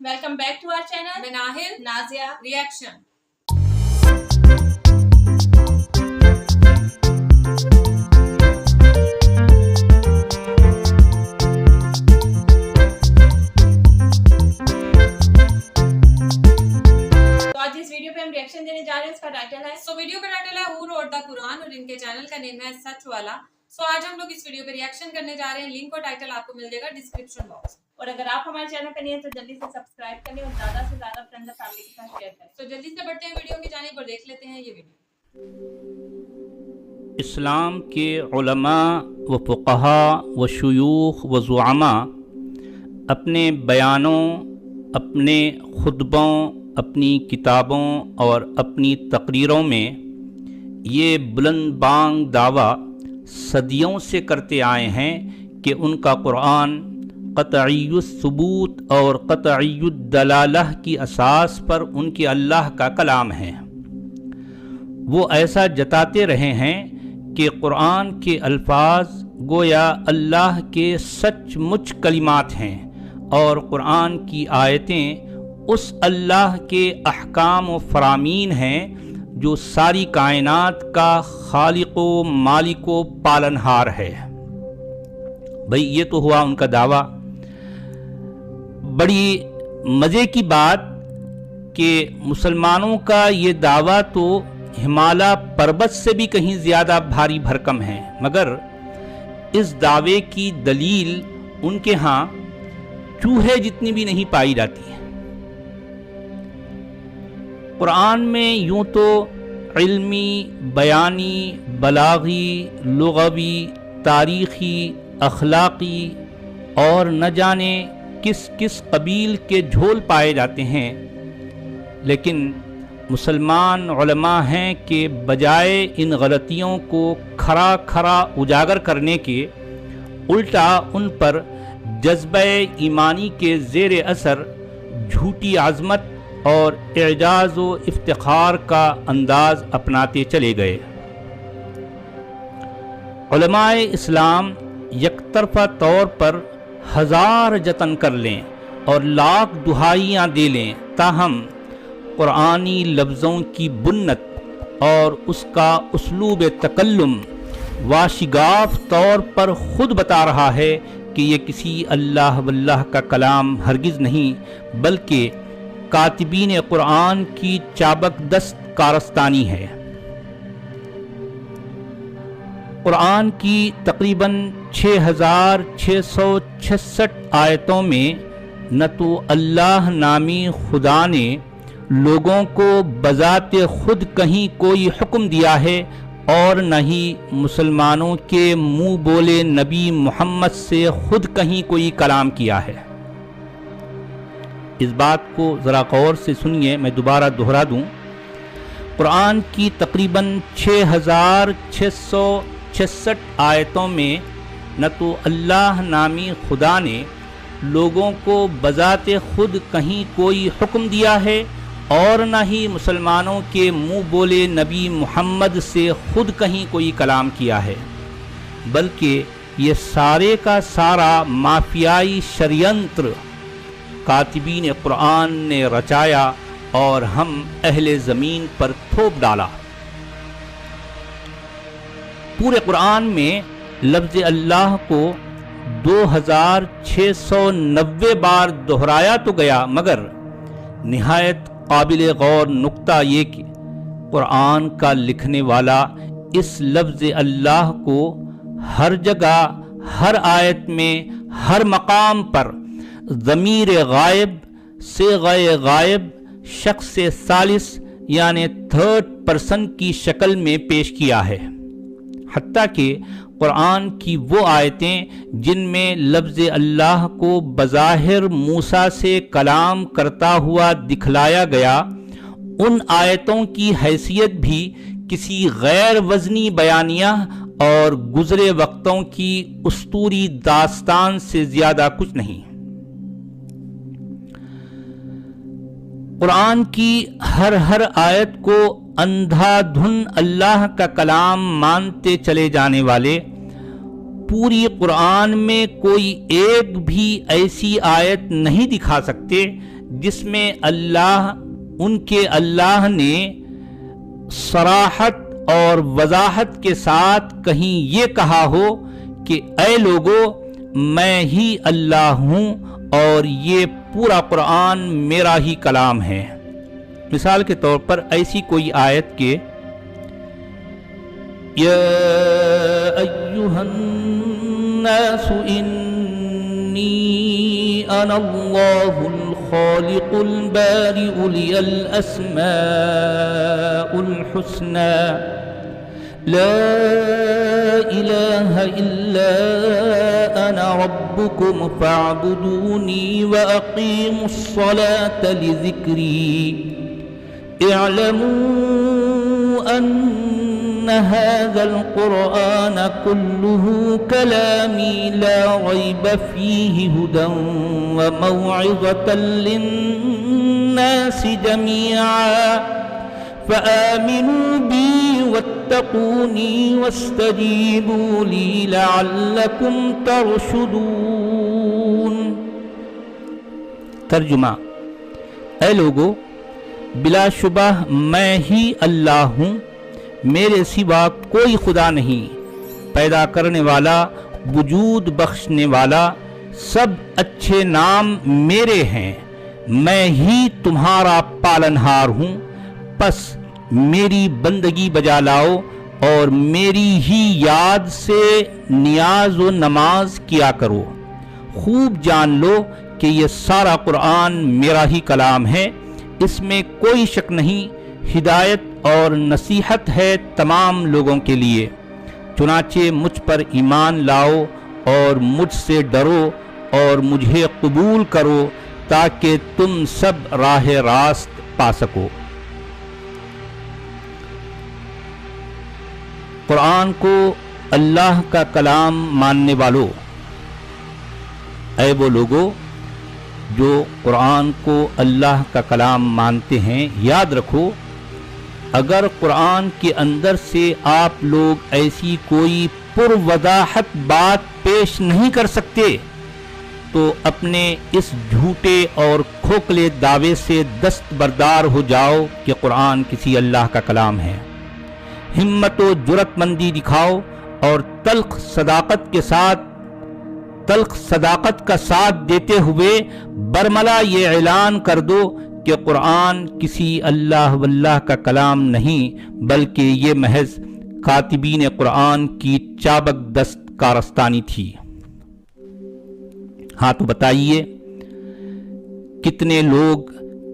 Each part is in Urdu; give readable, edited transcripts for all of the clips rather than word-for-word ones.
Welcome back to our channel. میں ناہل Nazia. ریئیکشن. تو آج اس ویڈیو پہ ہم ریئیکشن دینے جا رہے ہیں. اس کا ٹائٹل ہے سو ویڈیو کا ٹائٹل ہے ہو روٹ دا قرآن اور ان کے چینل کا نیم ہے سچ والا. سو آج ہم لوگ اس ویڈیو پہ ریئیکشن کرنے جا رہے ہیں. لنک اور ٹائٹل آپ کو مل جائے گا ڈسکرپشن باکس. اور اگر آپ ہمارے چینل پہ نہیں ہیں تو جلدی سے سبسکرائب کر لیں اور زیادہ سے زیادہ فرینڈز اور فیملی کے ساتھ شیئر کریں. تو جلدی سے بڑھتے ہیں ویڈیو کی جانب اور دیکھ لیتے ہیں یہ ویڈیو. اسلام کے علماء و فقہاء و شیوخ و زعماء اپنے بیانوں، اپنے خطبوں، اپنی کتابوں اور اپنی تقریروں میں یہ بلند بانگ دعویٰ صدیوں سے کرتے آئے ہیں کہ ان کا قرآن قطعی الثبوت اور قطعی الدلالہ کی اساس پر ان کے اللہ کا کلام ہے. وہ ایسا جتاتے رہے ہیں کہ قرآن کے الفاظ گویا اللہ کے سچ مچ کلمات ہیں اور قرآن کی آیتیں اس اللہ کے احکام و فرامین ہیں جو ساری کائنات کا خالق و مالک و پالنہار ہے. بھئی یہ تو ہوا ان کا دعویٰ. بڑی مزے کی بات کہ مسلمانوں کا یہ دعویٰ تو ہمالیہ پربت سے بھی کہیں زیادہ بھاری بھرکم ہے، مگر اس دعوے کی دلیل ان کے ہاں چوہے جتنی بھی نہیں پائی جاتی ہے. قرآن میں یوں تو علمی، بیانی، بلاغی، لغوی، تاریخی، اخلاقی اور نہ جانے کس کس قبیل کے جھول پائے جاتے ہیں، لیکن مسلمان علماء ہیں کہ بجائے ان غلطیوں کو کھرا کھرا اجاگر کرنے کے، الٹا ان پر جذبہ ایمانی کے زیر اثر جھوٹی عظمت اور اعجاز و افتخار کا انداز اپناتے چلے گئے. علماء اسلام یک طرفہ طور پر ہزار جتن کر لیں اور لاکھ دہائیاں دے لیں، تاہم قرآنی لفظوں کی بنت اور اس کا اسلوب تکلم واشگاف طور پر خود بتا رہا ہے کہ یہ کسی اللہ واللہ کا کلام ہرگز نہیں بلکہ کاتبین قرآن کی چابک دست کارستانی ہے. قرآن کی تقریباً 6666 آیتوں میں نہ تو اللہ نامی خدا نے لوگوں کو بذات خود کہیں کوئی حکم دیا ہے اور نہ ہی مسلمانوں کے منہ بولے نبی محمد سے خود کہیں کوئی کلام کیا ہے. اس بات کو ذرا غور سے سنیے، میں دوبارہ دہرا دوں. قرآن کی تقریباً 6666 آیتوں میں نہ تو اللہ نامی خدا نے لوگوں کو بذات خود کہیں کوئی حکم دیا ہے اور نہ ہی مسلمانوں کے منہ بولے نبی محمد سے خود کہیں کوئی کلام کیا ہے، بلکہ یہ سارے کا سارا مافیائی شریعنتر کاتبین قرآن نے رچایا اور ہم اہل زمین پر تھوپ ڈالا. پورے قرآن میں لفظ اللہ کو 2690 بار دہرایا تو گیا، مگر نہایت قابل غور نکتہ یہ کہ قرآن کا لکھنے والا اس لفظ اللہ کو ہر جگہ، ہر آیت میں، ہر مقام پر ضمیر غائب، صیغہ غائب، شخص ثالث یعنی تھرڈ پرسن کی شکل میں پیش کیا ہے. حتیٰ کہ قرآن کی وہ آیتیں جن میں لفظ اللہ کو بظاہر موسیٰ سے کلام کرتا ہوا دکھلایا گیا، ان آیتوں کی حیثیت بھی کسی غیر وزنی بیانیہ اور گزرے وقتوں کی اسطوری داستان سے زیادہ کچھ نہیں. قرآن کی ہر آیت کو اندھا دھن اللہ کا کلام مانتے چلے جانے والے پوری قرآن میں کوئی ایک بھی ایسی آیت نہیں دکھا سکتے جس میں ان کے اللہ نے صراحت اور وضاحت کے ساتھ کہیں یہ کہا ہو کہ اے لوگو میں ہی اللہ ہوں اور یہ پورا قرآن میرا ہی کلام ہے۔ مثال کے طور پر ایسی کوئی آیت کہ یا ایہا الناس انی انا اللہ الخالق البارئ لی الاسماء الحسنى لا الہ الا انا ربکم فاعبدونی واقیموا الصلاة لذکری اعلموا ان هذا القرآن كله كلامي لا ريب فيه هدى وموعظة للناس جميعا فآمنوا بي واتقوني واستجيبوا لي لعلكم ترشدون۔ ترجمہ: اے لوگو، بلا شبہ میں ہی اللہ ہوں، میرے سوا کوئی خدا نہیں، پیدا کرنے والا، وجود بخشنے والا، سب اچھے نام میرے ہیں، میں ہی تمہارا پالنہار ہوں، پس میری بندگی بجا لاؤ اور میری ہی یاد سے نیاز و نماز کیا کرو۔ خوب جان لو کہ یہ سارا قرآن میرا ہی کلام ہے، اس میں کوئی شک نہیں، ہدایت اور نصیحت ہے تمام لوگوں کے لیے۔ چنانچہ مجھ پر ایمان لاؤ اور مجھ سے ڈرو اور مجھے قبول کرو تاکہ تم سب راہ راست پا سکو۔ قرآن کو اللہ کا کلام ماننے والوں، اے وہ لوگو جو قرآن کو اللہ کا کلام مانتے ہیں، یاد رکھو اگر قرآن کے اندر سے آپ لوگ ایسی کوئی پروضاحت بات پیش نہیں کر سکتے تو اپنے اس جھوٹے اور کھوکھلے دعوے سے دستبردار ہو جاؤ کہ قرآن کسی اللہ کا کلام ہے۔ ہمت و جرت مندی دکھاؤ اور تلخ صداقت کا ساتھ دیتے ہوئے برملا یہ اعلان کر دو کہ قرآن کسی اللہ واللہ کا کلام نہیں بلکہ یہ محض کاتبین قرآن کی چابک دست کارستانی تھی۔ ہاں تو بتائیے کتنے لوگ،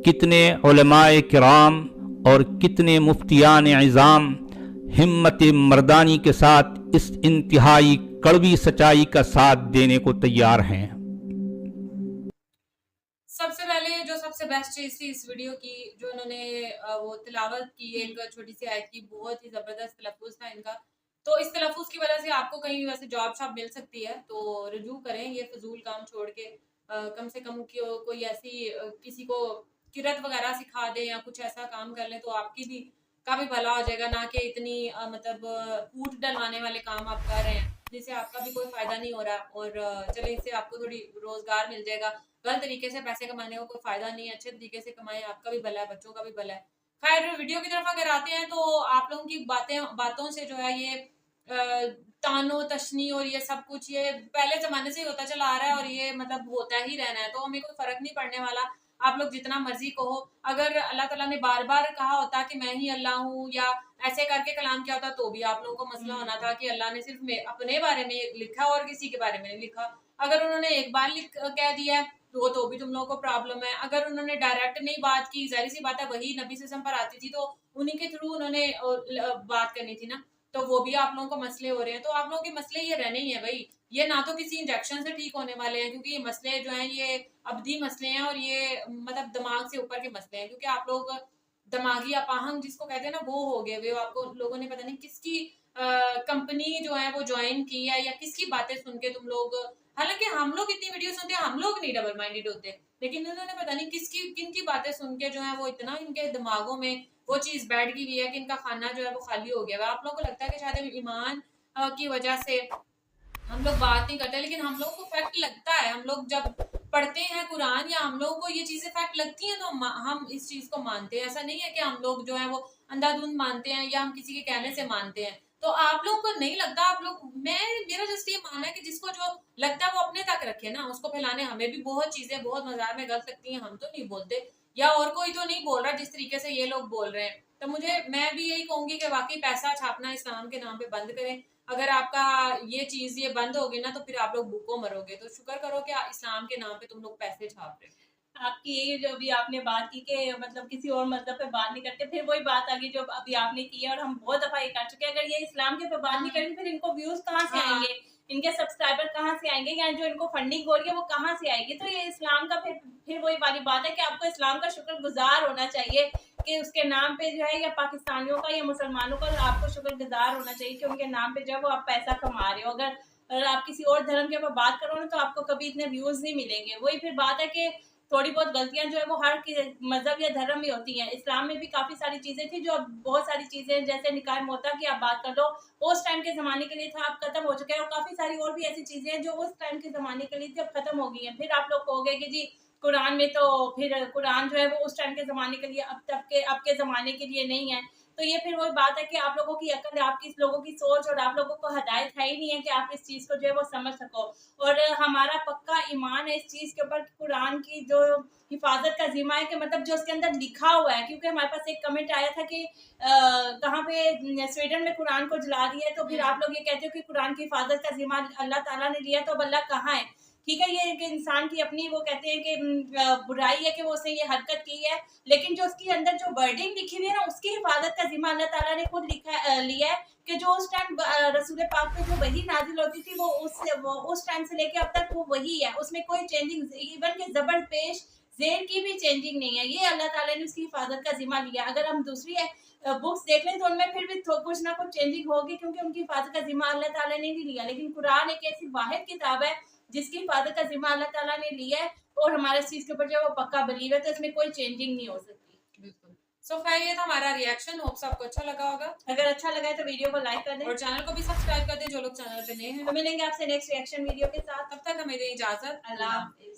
کتنے علماء کرام اور کتنے مفتیان عظام ہمت مردانی کے ساتھ اس انتہائی کڑوی سچائی کا ساتھ دینے کو تیار ہیں۔ سب سے پہلے جو سب سے بیسٹ چیز تھی اس ویڈیو کی، جو انہوں نے وہ تلاوت کی ایک چھوٹی سی آیت کی، بہت ہی زبردست تلفظ تھا ان کا۔ تو اس تلفظ کی وجہ سے آپ کو کہیں ویسے جاب شاپ مل سکتی ہے، تو رجوع کریں، یہ فضول کام چھوڑ کے کم سے کم کوئی ایسی کسی کو قرات وغیرہ سکھا دیں یا کچھ ایسا کام کر لیں تو آپ کی بھی کافی بھلا ہو جائے گا، نہ کہ اتنی مطلب اوٹ ڈلوانے والے کام آپ کر رہے ہیں جس سے آپ کا بھی کوئی فائدہ نہیں ہو رہا، اور چلے اس سے آپ کو تھوڑی روزگار مل جائے گا۔ غلط طریقے سے پیسے کمانے کا کوئی فائدہ نہیں ہے، اچھے طریقے سے کمائیں، آپ کا بھی بھلا ہے، بچوں کا بھی بھلا ہے۔ خیر ویڈیو کی طرف اگر آتے ہیں تو آپ لوگوں کی باتوں سے جو ہے یہ تانو تشنی اور یہ سب کچھ یہ پہلے زمانے سے ہی ہوتا چلا آ رہا ہے اور یہ مطلب ہوتا ہی رہنا ہے، تو ہمیں کوئی فرق نہیں پڑنے والا۔ آپ لوگ جتنا مرضی کہو، اگر اللہ تعالیٰ نے بار بار کہا ہوتا کہ میں ہی اللہ ہوں یا ایسے کر کے کلام کیا ہوتا تو بھی آپ لوگوں کو مسئلہ ہونا تھا کہ اللہ نے صرف اپنے بارے میں لکھا اور کسی کے بارے میں نہیں لکھا۔ اگر انہوں نے ایک بار کہہ دیا ہے تو بھی تم لوگوں کو پرابلم ہے۔ اگر انہوں نے ڈائریکٹ نہیں بات کی، ظاہر سی بات ہے وہی نبی صلی اللہ علیہ وسلم پر آتی تھی تو انہی کے تھرو انہوں نے بات کرنی تھی نا، تو وہ بھی آپ لوگوں کو مسئلے ہو رہے ہیں۔ تو آپ لوگوں کے مسئلے یہ رہنے ہی ہیں بھائی، یہ نہ تو کسی انجیکشن سے ٹھیک ہونے والے ہیں، کیونکہ یہ مسئلے جو ہیں یہ ابدی مسئلے ہیں اور یہ مطلب دماغ سے اوپر کے مسئلے ہیں، کیونکہ آپ لوگ دماغی اپاہنگ جس کو کہتے ہیں نا وہ ہو گئے ہوئے، آپ کو لوگوں نے پتہ نہیں کس کی کمپنی جو ہے وہ جوائن کی ہے یا کس کی باتیں سن کے تم لوگ، حالانکہ ہم لوگ اتنی ویڈیو سنتے ہیں، ہم لوگ نہیں ڈبل مائنڈیڈ ہوتے، لیکن انہوں نے پتہ نہیں کن کی باتیں سن کے جو ہے وہ اتنا ان کے دماغوں میں وہ چیز بیٹھ گئی ہے کہ ان کا کھانا جو ہے وہ خالی ہو گیا ہے۔ آپ لوگوں کو لگتا ہے کہ شاید ایمان کی وجہ سے ہم لوگ بات نہیں کرتے، لیکن ہم لوگوں کو فیکٹ لگتا ہے۔ ہم لوگ جب پڑھتے ہیں قرآن یا ہم لوگوں کو یہ چیزیں فیکٹ لگتی ہیں تو ہم اس چیز کو مانتے ہیں. ایسا نہیں ہے کہ ہم لوگ جو ہے وہ اندھا دھند مانتے ہیں یا ہم کسی کے کہنے سے مانتے ہیں. تو آپ لوگ کو نہیں لگتا, آپ لوگ, میرا جسٹ یہ ماننا ہے کہ جس کو جو لگتا ہے وہ اپنے تک رکھے نا, اس کو پھیلانے. ہمیں بھی بہت چیزیں بہت مزاح میں غلط لگتی ہیں, ہم تو نہیں بولتے, یا اور کوئی تو نہیں بول رہا جس طریقے سے یہ لوگ بول رہے ہیں. تو میں بھی یہی کہوں گی کہ واقعی پیسہ چھاپنا اسلام کے نام پہ بند کریں. اگر آپ کا یہ چیز یہ بند ہوگی نا تو پھر آپ لوگ بھوکوں مرو گے. تو شکر کرو کہ اسلام کے نام پہ تم لوگ پیسے چھاپ رہے. آپ کی یہ جو ابھی آپ نے بات کی کہ مطلب کسی اور مذہب پہ بات نہیں کرتے, پھر وہی بات آگی جو ابھی آپ نے کی ہے, اور ہم بہت دفعہ یہ کر چکے ہیں. اگر یہ اسلام کے پہ بات نہیں کریں پھر ان کو ویوز کہاں سے آئیں گے, ان کے سبسکرائبر کہاں سے آئیں گے, یا جو ان کو فنڈنگ ہو رہی ہے وہ کہاں سے آئے گی. تو یہ اسلام کا پھر وہی والی بات ہے کہ آپ کو اسلام کا شکر گزار ہونا چاہیے کہ اس کے نام پہ جو ہے, یا پاکستانیوں کا یا مسلمانوں کا آپ کو شکر گزار ہونا چاہیے کہ ان کے نام پہ جو ہے وہ آپ پیسہ کما رہے ہو. اگر آپ کسی اور دھرم کے اوپر بات کرو نا تو آپ کو کبھی اتنے ویوز نہیں ملیں گے. وہی پھر بات ہے کہ تھوڑی بہت غلطیاں جو ہے وہ ہر مذہب یا دھرم میں ہوتی ہیں. اسلام میں بھی کافی ساری چیزیں تھیں جو اب بہت ساری چیزیں جیسے نکاح موتا کی آپ بات کر لو, اس ٹائم کے زمانے کے لیے تھا, اب ختم ہو چکا ہے. اور کافی ساری اور بھی ایسی چیزیں ہیں جو اس ٹائم کے زمانے کے لیے تھی, اب ختم ہو گئی ہیں. پھر آپ لوگ کہو گے کہ جی قرآن میں تو پھر قرآن جو ہے وہ اس ٹائم کے زمانے کے لیے اب کے زمانے کے لیے نہیں ہے. تو یہ پھر وہی بات ہے کہ آپ لوگوں کی عقل, آپ کی لوگوں کی سوچ اور آپ لوگوں کو ہدایت ہے ہی نہیں ہے کہ آپ اس چیز کو جو ہے وہ سمجھ سکو. اور ہمارا پکا ایمان ہے اس چیز کے اوپر کہ قرآن کی جو حفاظت کا ذمہ ہے, کہ مطلب جو اس کے اندر لکھا ہوا ہے. کیونکہ ہمارے پاس ایک کمنٹ آیا تھا کہ کہاں پہ سویڈن میں قرآن کو جلا دیا ہے, تو پھر آپ لوگ یہ کہتے ہو کہ قرآن کی حفاظت کا ذمہ اللہ تعالیٰ نے لیا, تو اب اللہ کہاں ہے. ٹھیک ہے, یہ کہ انسان کی اپنی وہ کہتے ہیں کہ برائی ہے کہ وہ اس نے یہ حرکت کی ہے, لیکن جو اس کے اندر جو برڈنگ لکھی ہوئی ہے نا, اس کی حفاظت کا ذمہ اللہ تعالیٰ نے خود لیا ہے. کہ جو اس ٹائم رسول پاک پہ جو وحی نازل ہوتی تھی وہ اس ٹائم سے لے کے اب تک وہ وہی ہے, اس میں کوئی چینجنگ, ایون کہ زبر پیش زیر کی بھی چینجنگ نہیں ہے. یہ اللہ تعالیٰ نے اس کی حفاظت کا ذمہ لیا. اگر ہم دوسری بکس دیکھ لیں تو ان میں پھر بھی کچھ نہ کچھ چینجنگ ہوگی, کیونکہ ان کی حفاظت کا ذمہ اللہ تعالیٰ نے نہیں لیا. لیکن قرآن ایک ایسی واحد کتاب ہے جس کی حفاظت کا ذمہ اللہ تعالیٰ نے لیا ہے, اور ہمارے اس چیز کے اوپر جو ہے وہ پکا بلیو ہے, تو اس میں کوئی چینجنگ نہیں ہو سکتی. بالکل. سو خیر, یہ تھا ہمارا ریئیکشن. ہوپ آپ کو اچھا لگا ہوگا. اگر اچھا لگا ہے تو ویڈیو کو لائک کر دیں اور چینل کو بھی سبسکرائب کر دیں جو لوگ چینل پہ نئے ہیں. تو ملیں گے آپ سے نیکسٹ ریئیکشن ویڈیو کے ساتھ. تب تک ہمیں دیں اجازت. اللہ حافظ.